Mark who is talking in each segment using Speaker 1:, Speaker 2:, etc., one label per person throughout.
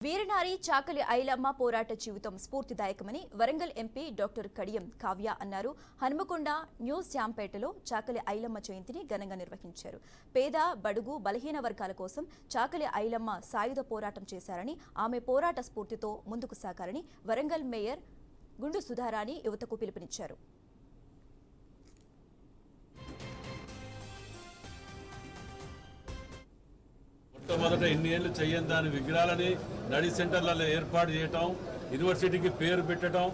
Speaker 1: వీరనారి చాకలి ఐలమ్మ పోరాట జీవితం స్ఫూర్తిదాయకమని Warangal MP doctor Kadiyam Kavya అన్నారు. హనుమకొండ న్యూ శాంపేటలో చాకలి ఐలమ్మ జయంతిని ఘనంగా నిర్వహించారు. పేద బడుగు బలహీన వర్గాల కోసం చాకలి ఐలమ్మ సాయుధ పోరాటం చేశారని, ఆమె పోరాట స్ఫూర్తితో ముందుకు సాగారని వరంగల్ మేయర్ గుండు సుధారాణి యువతకు పిలుపునిచ్చారు.
Speaker 2: మొట్టమొదట ఎన్ని ఏళ్ళు చేయని దాని విగ్రహాలని నడి సెంటర్లలో ఏర్పాటు చేయటం, యూనివర్సిటీకి పేరు పెట్టడం,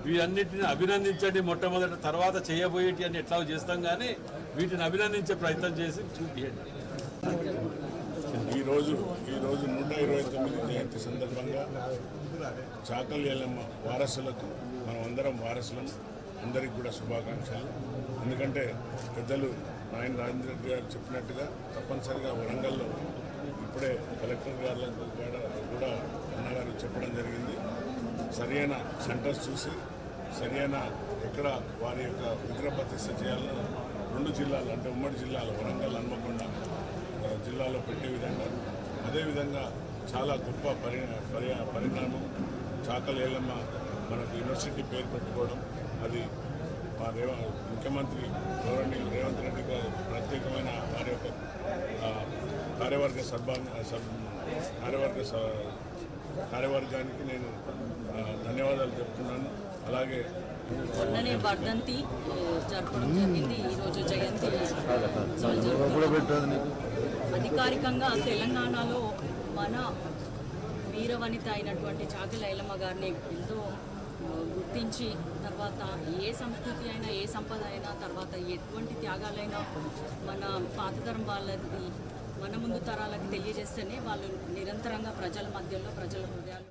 Speaker 2: వీటన్నిటిని అభినందించండి మొట్టమొదట. తర్వాత చేయబోయేటి అని ఎట్లా చేస్తాం, కానీ వీటిని అభినందించే ప్రయత్నం చేసి చూపించండి.
Speaker 3: ఈరోజు 129 జయంతి సందర్భంగా చాకలి ఐలమ్మ వారసులకు మనం అందరం వారసులం. అందరికి కూడా శుభాకాంక్షలు. ఎందుకంటే పెద్దలు నాయన రాజేంద్ర రెడ్డి గారు చెప్పినట్టుగా తప్పనిసరిగా వరంగల్లో ఇప్పుడే కలెక్టర్ గారులకు కూడా అన్నగారు చెప్పడం జరిగింది. సరైన సెంటర్స్ చూసి సరైన ఎక్కడ వారి యొక్క విగ్రహ ప్రతిష్ఠ చేయాలని 2 జిల్లాలు అంటే ఉమ్మడి జిల్లాలు వరంగల్, హన్మకొండ జిల్లాలో పెట్టే విధంగా, అదేవిధంగా చాలా గొప్ప పరిణామం చాకలి ఐలమ్మ మనకు యూనివర్సిటీ పేరు పెట్టుకోవడం. అది మా ముఖ్యమంత్రి గవర్నర్ రేవంత్ రెడ్డి గారు ప్రత్యేకమైన వారి యొక్క కార్యవర్గానికి నేను ధన్యవాదాలు చెప్తున్నాను. అలాగే
Speaker 4: మొన్ననే వర్ధంతి జరపడం జరిగింది. ఈరోజు జయంతి అధికారికంగా తెలంగాణలో మన వీరవనిత అయినటువంటి చాకలి ఐలమ్మ గారిని ఎంతో గుర్తించి, తర్వాత ఏ సంస్కృతి అయినా ఏ సంపద అయినా, తర్వాత ఎటువంటి త్యాగాలైనా మన పాతతరం వాళ్ళకి మన ముందు తరాలకు తెలియజేస్తేనే వాళ్ళు నిరంతరంగా ప్రజల మధ్యలో ప్రజల హృదయాలు